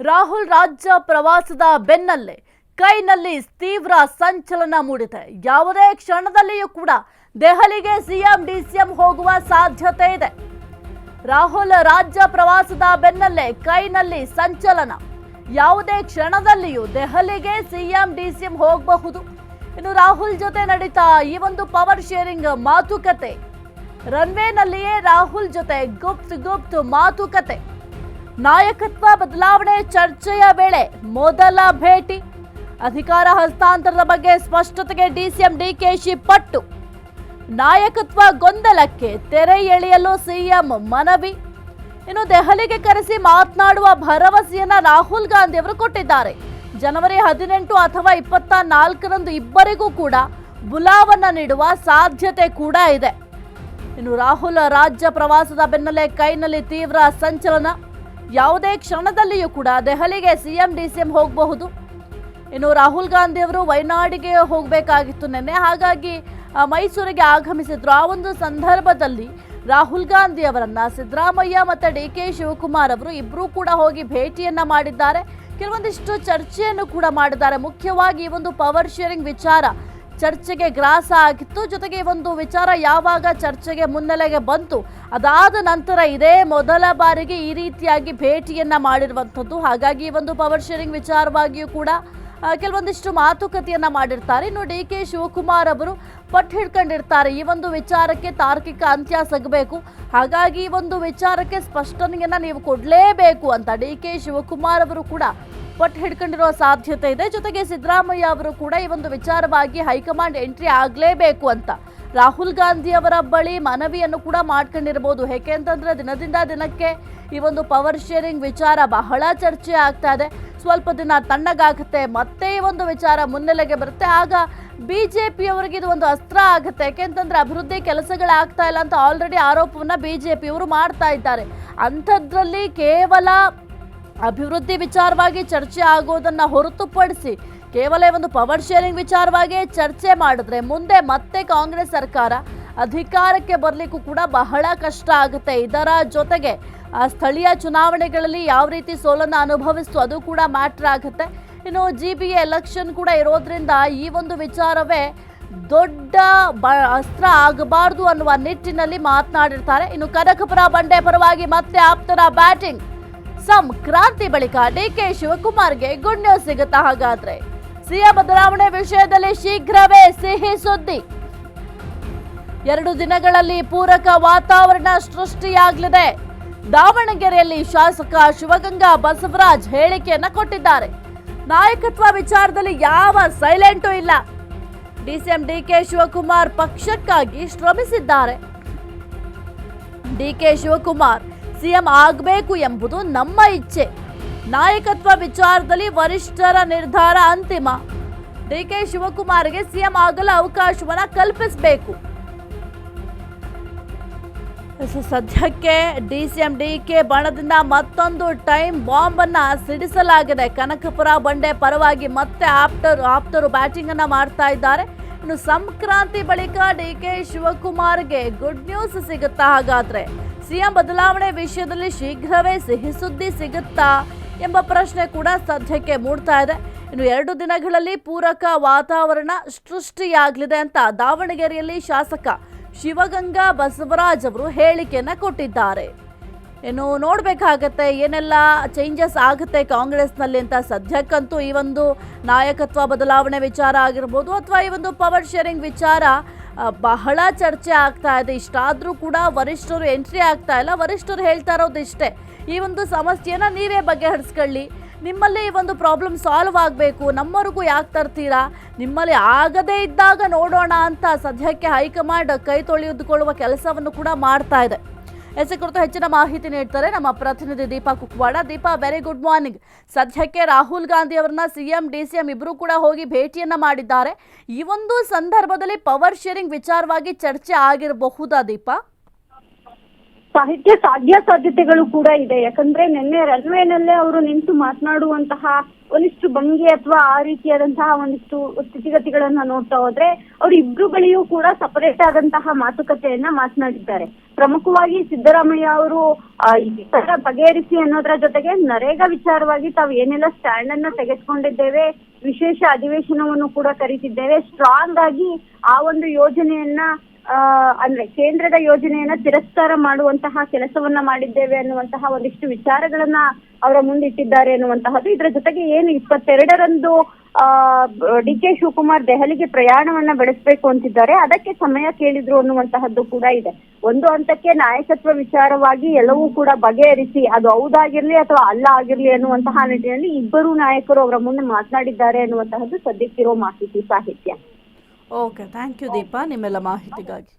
ರಾಹುಲ್ ರಾಜ್ಯ ಪ್ರವಾಸದ ಬೆನ್ನಲ್ಲೇ ಕೈನಲ್ಲಿ ತೀವ್ರ ಸಂಚಲನ ಮೂಡಿದೆ. ಯಾವುದೇ ಕ್ಷಣದಲ್ಲಿಯೂ ಕೂಡ ದೆಹಲಿಗೆ ಸಿಎಂ ಡಿಸಿಎಂ ಹೋಗುವ ಸಾಧ್ಯತೆ ಇದೆ. ರಾಹುಲ್ ರಾಜ್ಯ ಪ್ರವಾಸದ ಬೆನ್ನಲ್ಲೇ ಕೈನಲ್ಲಿ ಸಂಚಲನ. ಯಾವುದೇ ಕ್ಷಣದಲ್ಲಿಯೂ ದೆಹಲಿಗೆ ಸಿಎಂ ಡಿಸಿಎಂ ಹೋಗಬಹುದು. ಇನ್ನು ರಾಹುಲ್ ಜೊತೆ ನಡೀತಾ ಈ ಒಂದು ಪವರ್ ಶೇರಿಂಗ್ ಮಾತುಕತೆ, ರನ್ವೇನಲ್ಲಿಯೇ ರಾಹುಲ್ ಜೊತೆ ಗುಪ್ತ್ ಮಾತುಕತೆ, ನಾಯಕತ್ವ ಬದಲಾವಣೆ ಚರ್ಚೆಯ ವೇಳೆ ಮೊದಲ ಭೇಟಿ, ಅಧಿಕಾರ ಹಸ್ತಾಂತರದ ಬಗ್ಗೆ ಸ್ಪಷ್ಟತೆಗೆ ಡಿಸಿಎಂ ಡಿಕೆಶಿ ಪಟ್ಟು, ನಾಯಕತ್ವ ಗೊಂದಲಕ್ಕೆ ತೆರೆ ಎಳೆಯಲು ಸಿಎಂ ಮನವಿ. ಇನ್ನು ದೆಹಲಿಗೆ ಕರೆಸಿ ಮಾತನಾಡುವ ಭರವಸೆಯನ್ನ ರಾಹುಲ್ ಗಾಂಧಿ ಅವರು ಕೊಟ್ಟಿದ್ದಾರೆ. ಜನವರಿ 18 ಅಥವಾ 24ರಂದು ಇಬ್ಬರಿಗೂ ಕೂಡ ಬುಲಾವನ್ನ ನೀಡುವ ಸಾಧ್ಯತೆ ಕೂಡ ಇದೆ. ಇನ್ನು ರಾಹುಲ್ ರಾಜ್ಯ ಪ್ರವಾಸದ ಬೆನ್ನಲ್ಲೇ ಕೈನಲ್ಲಿ ತೀವ್ರ ಸಂಚಲನ. ಯಾವುದೇ ಕ್ಷಣದಲ್ಲಿಯೂ ಕೂಡ ದೆಹಲಿಗೆ ಸಿಎಂ ಡಿಸಿಎಂ ಹೋಗಬಹುದು. ಇನ್ನು ರಾಹುಲ್ ಗಾಂಧಿ ಅವರು ವಯನಾಡಿಗೆ ಹೋಗಬೇಕಾಗಿತ್ತು ನಿನ್ನೆ, ಹಾಗಾಗಿ ಮೈಸೂರಿಗೆ ಆಗಮಿಸಿದ್ರು. ಆ ಒಂದು ಸಂದರ್ಭದಲ್ಲಿ ರಾಹುಲ್ ಗಾಂಧಿ ಅವರನ್ನ ಸಿದ್ದರಾಮಯ್ಯ ಮತ್ತು ಡಿಕೆ ಶಿವಕುಮಾರ್ ಅವರು ಇಬ್ಬರೂ ಕೂಡ ಹೋಗಿ ಭೇಟಿಯನ್ನ ಮಾಡಿದ್ದಾರೆ. ಕೆಲವೊಂದಿಷ್ಟು ಚರ್ಚೆಯನ್ನು ಕೂಡ ಮಾಡಿದ್ದಾರೆ. ಮುಖ್ಯವಾಗಿ ಈ ಒಂದು ಪವರ್ ಶೇರಿಂಗ್ ವಿಚಾರ ಚರ್ಚೆಗೆ ಗ್ರಾಸ ಆಗಿತ್ತು. ಜೊತೆಗೆ ಈ ಒಂದು ವಿಚಾರ ಯಾವಾಗ ಚರ್ಚೆಗೆ ಮುನ್ನೆಲೆಗೆ ಬಂತು, ಅದಾದ ನಂತರ ಇದೇ ಮೊದಲ ಬಾರಿಗೆ ಈ ರೀತಿಯಾಗಿ ಭೇಟಿಯನ್ನ ಮಾಡಿರುವಂಥದ್ದು. ಹಾಗಾಗಿ ಈ ಒಂದು ಪವರ್ ಶೇರಿಂಗ್ ವಿಚಾರವಾಗಿಯೂ ಕೂಡ ಕೆಲವೊಂದಿಷ್ಟು ಮಾತುಕತೆಯನ್ನ ಮಾಡಿರ್ತಾರೆ. ಇನ್ನು ಡಿಕೆ ಶಿವಕುಮಾರ್ ಅವರು ಪಟ್ಟು ಹಿಡ್ಕೊಂಡಿರ್ತಾರೆ, ಈ ಒಂದು ವಿಚಾರಕ್ಕೆ ತಾರ್ಕಿಕ ಅಂತ್ಯ ಸಿಗಬೇಕು, ಹಾಗಾಗಿ ಈ ಒಂದು ವಿಚಾರಕ್ಕೆ ಸ್ಪಷ್ಟನೆಯನ್ನ ನೀವು ಕೊಡಲೇಬೇಕು ಅಂತ ಡಿಕೆ ಶಿವಕುಮಾರ್ ಅವರು ಕೂಡ ಪಟ್ಟು ಹಿಡ್ಕೊಂಡಿರುವ ಸಾಧ್ಯತೆ ಇದೆ. ಜೊತೆಗೆ ಸಿದ್ದರಾಮಯ್ಯ ಅವರು ಕೂಡ ಈ ಒಂದು ವಿಚಾರವಾಗಿ ಹೈಕಮಾಂಡ್ ಎಂಟ್ರಿ ಆಗಲೇಬೇಕು ಅಂತ ರಾಹುಲ್ ಗಾಂಧಿ ಅವರ ಬಳಿ ಮನವಿಯನ್ನು ಕೂಡ ಮಾಡ್ಕೊಂಡಿರ್ಬೋದು. ಏಕೆಂತಂದ್ರೆ ದಿನದಿಂದ ದಿನಕ್ಕೆ ಈ ಒಂದು ಪವರ್ ಶೇರಿಂಗ್ ವಿಚಾರ ಬಹಳ ಚರ್ಚೆ ಆಗ್ತಾ ಇದೆ. ಸ್ವಲ್ಪ ದಿನ ತಣ್ಣಗಾಗುತ್ತೆ, ಮತ್ತೆ ಈ ಒಂದು ವಿಚಾರ ಮುನ್ನೆಲೆಗೆ ಬರುತ್ತೆ. ಆಗ ಬಿಜೆಪಿ ಅವರಿಗೆ ಇದು ಒಂದು ಅಸ್ತ್ರ ಆಗುತ್ತೆ. ಯಾಕೆಂತಂದ್ರೆ ಅಭಿವೃದ್ಧಿ ಕೆಲಸಗಳಾಗ್ತಾ ಇಲ್ಲ ಅಂತ ಆಲ್ರೆಡಿ ಆರೋಪವನ್ನ ಬಿಜೆಪಿ ಅವರು ಮಾಡ್ತಾ ಇದ್ದಾರೆ. ಅಂಥದ್ರಲ್ಲಿ ಕೇವಲ ಅಭಿವೃದ್ಧಿ ವಿಚಾರವಾಗಿ ಚರ್ಚೆ ಆಗೋದನ್ನ ಹೊರತುಪಡಿಸಿ ಕೇವಲ ಒಂದು ಪವರ್ ಶೇರಿಂಗ್ ವಿಚಾರವಾಗಿ ಚರ್ಚೆ ಮಾಡಿದ್ರೆ ಮುಂದೆ ಮತ್ತೆ ಕಾಂಗ್ರೆಸ್ ಸರ್ಕಾರ ಅಧಿಕಾರಕ್ಕೆ ಬರಲಿಕ್ಕೂ ಕೂಡ ಬಹಳ ಕಷ್ಟ ಆಗುತ್ತೆ. ಇದರ ಜೊತೆಗೆ ಸ್ಥಳೀಯ ಚುನಾವಣೆಗಳಲ್ಲಿ ಯಾವ ರೀತಿ ಸೋಲನ್ನು ಅನುಭವಿಸ್ತು ಅದು ಕೂಡ ಮ್ಯಾಟ್ರ್ ಆಗುತ್ತೆ. ಇನ್ನು GBA ಎಲೆಕ್ಷನ್ ಕೂಡ ಇರೋದ್ರಿಂದ ಈ ಒಂದು ವಿಚಾರವೇ ದೊಡ್ಡ ಅಸ್ತ್ರ ಆಗಬಾರ್ದು ಅನ್ನುವ ನಿಟ್ಟಿನಲ್ಲಿ ಮಾತನಾಡಿರ್ತಾರೆ. ಇನ್ನು ಕನಕಪುರ ಬಂಡೆ ಪರವಾಗಿ ಮತ್ತೆ ಆಪ್ತರ ಬ್ಯಾಟಿಂಗ್. ಸಂಕ್ರಾಂತಿ ಬಳಿಕ ಡಿಕೆ ಶಿವಕುಮಾರ್ಗೆ ಗುಡ್ ನ್ಯೂಸ್ ಸಿಗುತ್ತಾ? ಹಾಗಾದ್ರೆ ಸಿಎಂ ಬದಲಾವಣೆ ವಿಷಯದಲ್ಲಿ ಶೀಘ್ರವೇ ಸಿಹಿ ಸುದ್ದಿ. 2 ದಿನಗಳಲ್ಲಿ ಪೂರಕ ವಾತಾವರಣ ಸೃಷ್ಟಿಯಾಗಲಿದೆ. ದಾವಣಗೆರೆಯಲ್ಲಿ ಶಾಸಕ ಶಿವಗಂಗಾ ಬಸವರಾಜ್ ಹೇಳಿಕೆಯನ್ನ ಕೊಟ್ಟಿದ್ದಾರೆ. ನಾಯಕತ್ವ ವಿಚಾರದಲ್ಲಿ ಯಾವ ಸೈಲೆಂಟೂ ಇಲ್ಲ. ಡಿಸಿಎಂ ಡಿಕೆ ಶಿವಕುಮಾರ್ ಪಕ್ಷಕ್ಕಾಗಿ ಶ್ರಮಿಸಿದ್ದಾರೆ. ಡಿಕೆ ಶಿವಕುಮಾರ್ ಸಿಎಂ ಆಗಬೇಕು ಎಂಬುದು ನಮ್ಮ ಇಚ್ಛೆ. ನಾಯಕತ್ವ ವಿಚಾರದಲ್ಲಿ ವರಿಷ್ಠರ ನಿರ್ಧಾರ ಅಂತಿಮ. ಡಿಕೆ ಶಿವಕುಮಾರ್ಗೆ ಸಿಎಂ ಆಗಲು ಅವಕಾಶವನ್ನ ಕಲ್ಪಿಸಬೇಕು. ಸದ್ಯಕ್ಕೆ ಡಿಸಿಎಂ ಡಿಕೆ ಬಣದಿಂದ ಮತ್ತೊಂದು ಟೈಮ್ ಬಾಂಬ್ ಅನ್ನ ಸಿಡಿಸಲಾಗಿದೆ. ಕನಕಪುರ ಬಂಡೆ ಪರವಾಗಿ ಮತ್ತೆ ಆಪ್ತರು ಬ್ಯಾಟಿಂಗ್ ಅನ್ನ ಮಾಡ್ತಾ ಇದ್ದಾರೆ. ಇನ್ನು ಸಂಕ್ರಾಂತಿ ಬಳಿಕ ಡಿಕೆ ಶಿವಕುಮಾರ್ಗೆ ಗುಡ್ ನ್ಯೂಸ್ ಸಿಗುತ್ತಾ? ಹಾಗಾದ್ರೆ ಸಿಎಂ ಬದಲಾವಣೆ ವಿಷಯದಲ್ಲಿ ಶೀಘ್ರವೇ ಸಿಹಿ ಸುದ್ದಿ ಸಿಗುತ್ತಾ ಎಂಬ ಪ್ರಶ್ನೆ ಕೂಡ ಸದ್ಯಕ್ಕೆ ಮೂಡ್ತಾ ಇದೆ. ಇನ್ನು 2 ದಿನಗಳಲ್ಲಿ ಪೂರಕ ವಾತಾವರಣ ಸೃಷ್ಟಿಯಾಗಲಿದೆ ಅಂತ ದಾವಣಗೆರೆಯಲ್ಲಿ ಶಾಸಕ ಶಿವಗಂಗಾ ಬಸವರಾಜ್ ಅವರು ಹೇಳಿಕೆಯನ್ನ ಕೊಟ್ಟಿದ್ದಾರೆ. ಇನ್ನು ನೋಡ್ಬೇಕಾಗತ್ತೆ ಏನೆಲ್ಲ ಚೇಂಜಸ್ ಆಗುತ್ತೆ ಕಾಂಗ್ರೆಸ್ನಲ್ಲಿ ಅಂತ. ಸದ್ಯಕ್ಕಂತೂ ಈ ಒಂದು ನಾಯಕತ್ವ ಬದಲಾವಣೆ ವಿಚಾರ ಆಗಿರ್ಬೋದು ಅಥವಾ ಈ ಒಂದು ಪವರ್ ಶೇರಿಂಗ್ ವಿಚಾರ ಬಹಳ ಚರ್ಚೆ ಆಗ್ತಾ ಇದೆ. ಇಷ್ಟಾದ್ರೂ ಕೂಡ ವರಿಷ್ಠರು ಎಂಟ್ರಿ ಆಗ್ತಾ ಇಲ್ಲ. ವರಿಷ್ಠರು ಹೇಳ್ತಾ ಇರೋದು ಇಷ್ಟೇ, ಈ ಒಂದು ಸಮಸ್ಯೆನ ನೀವೇ ಬಗೆಹರಿಸ್ಕೊಳ್ಳಿ, ನಿಮ್ಮಲ್ಲಿ ಈ ಒಂದು ಪ್ರಾಬ್ಲಮ್ ಸಾಲ್ವ್ ಆಗಬೇಕು, ನಮ್ಮವರೆಗೂ ಯಾಕೆ ತರ್ತೀರಾ, ನಿಮ್ಮಲ್ಲಿ ಆಗದೇ ಇದ್ದಾಗ ನೋಡೋಣ ಅಂತ ಸದ್ಯಕ್ಕೆ ಹೈಕಮಾಂಡ್ ಕೈ ತೊಳೆದುಕೊಳ್ಳುವ ಕೆಲಸವನ್ನು ಕೂಡ ಮಾಡ್ತಾ ಇದೆ. ಎಸ್ ಕುರಿತು ಹೆಚ್ಚಿನ ಮಾಹಿತಿ ನೀಡ್ತಾರೆ ನಮ್ಮ ಪ್ರತಿನಿಧಿ Deepa Kukwada. Deepa, very good morning. ಸದ್ಯಕ್ಕೆ ರಾಹುಲ್ ಗಾಂಧಿ ಅವರನ್ನ ಸಿಎಂ ಡಿಸಿಎಂ ಇಬ್ಬರು ಕೂಡ ಹೋಗಿ ಭೇಟಿಯನ್ನ ಮಾಡಿದ್ದಾರೆ. ಈ ಒಂದು ಸಂದರ್ಭದಲ್ಲಿ ಪವರ್ ಶೇರಿಂಗ್ ವಿಚಾರವಾಗಿ ಚರ್ಚೆ ಆಗಿರಬಹುದಾ ದೀಪಾ? ಸಾಧ್ಯತೆಗಳು ಕೂಡ ಇದೆ. ಯಾಕಂದ್ರೆ ನಿನ್ನೆ ರನ್ವೇನಲ್ಲೇ ಅವರು ನಿಂತು ಮಾತನಾಡುವಂತಹ ಒಂದಿಷ್ಟು ಭಂಗಿ ಅಥವಾ ಆ ರೀತಿಯಾದಂತಹ ಒಂದಿಷ್ಟು ಸ್ಥಿತಿಗತಿಗಳನ್ನ ನೋಡ್ತಾ ಹೋದ್ರೆ ಅವ್ರ ಇಬ್ರು ಬಳಿಯೂ ಕೂಡ ಸಪರೇಟ್ ಆದಂತಹ ಮಾತುಕತೆಯನ್ನ ಮಾತನಾಡಿದ್ದಾರೆ. ಪ್ರಮುಖವಾಗಿ ಸಿದ್ದರಾಮಯ್ಯ ಅವರು ಈ ತರ ಬಗೆಹರಿಸಿ ಅನ್ನೋದ್ರ ಜೊತೆಗೆ ನರೇಗಾ ವಿಚಾರವಾಗಿ ತಾವು ಏನೆಲ್ಲ ಸ್ಟ್ಯಾಂಡ್ ಅನ್ನ ತೆಗೆದುಕೊಂಡಿದ್ದೇವೆ, ವಿಶೇಷ ಅಧಿವೇಶನವನ್ನು ಕೂಡ ಕರೀತಿದ್ದೇವೆ, ಸ್ಟ್ರಾಂಗ್ ಆಗಿ ಆ ಒಂದು ಯೋಜನೆಯನ್ನ ಅಂದ್ರೆ ಕೇಂದ್ರದ ಯೋಜನೆಯನ್ನ ತಿರಸ್ಕಾರ ಮಾಡುವಂತಹ ಕೆಲಸವನ್ನ ಮಾಡಿದ್ದೇವೆ ಅನ್ನುವಂತಹ ಒಂದಿಷ್ಟು ವಿಚಾರಗಳನ್ನ ಅವರ ಮುಂದಿಟ್ಟಿದ್ದಾರೆ ಅನ್ನುವಂತಹದ್ದು. ಇದರ ಜೊತೆಗೆ ಏನು 22ರಂದು ಡಿ.ಕೆ. ಶಿವಕುಮಾರ್ ದೆಹಲಿಗೆ ಪ್ರಯಾಣವನ್ನ ಬೆಳೆಸಬೇಕು ಅಂತಿದ್ದಾರೆ, ಅದಕ್ಕೆ ಸಮಯ ಕೇಳಿದ್ರು ಅನ್ನುವಂತಹದ್ದು ಕೂಡ ಇದೆ. ಒಂದು ಹಂತಕ್ಕೆ ನಾಯಕತ್ವ ವಿಚಾರವಾಗಿ ಎಲ್ಲವೂ ಕೂಡ ಬಗೆಹರಿಸಿ ಅದು ಹೌದಾಗಿರ್ಲಿ ಅಥವಾ ಅಲ್ಲ ಆಗಿರ್ಲಿ ಅನ್ನುವಂತಹ ನಿಟ್ಟಿನಲ್ಲಿ ಇಬ್ಬರು ನಾಯಕರು ಅವರ ಮುಂದೆ ಮಾತನಾಡಿದ್ದಾರೆ ಅನ್ನುವಂತಹದ್ದು ಸದ್ಯಕ್ಕಿರೋ ಮಾಹಿತಿ. ಸಾಹಿತ್ಯ. ಓಕೆ, ಥ್ಯಾಂಕ್ ಯು ದೀಪಾ ನಿಮ್ಮೆಲ್ಲ ಮಾಹಿತಿಗಾಗಿ.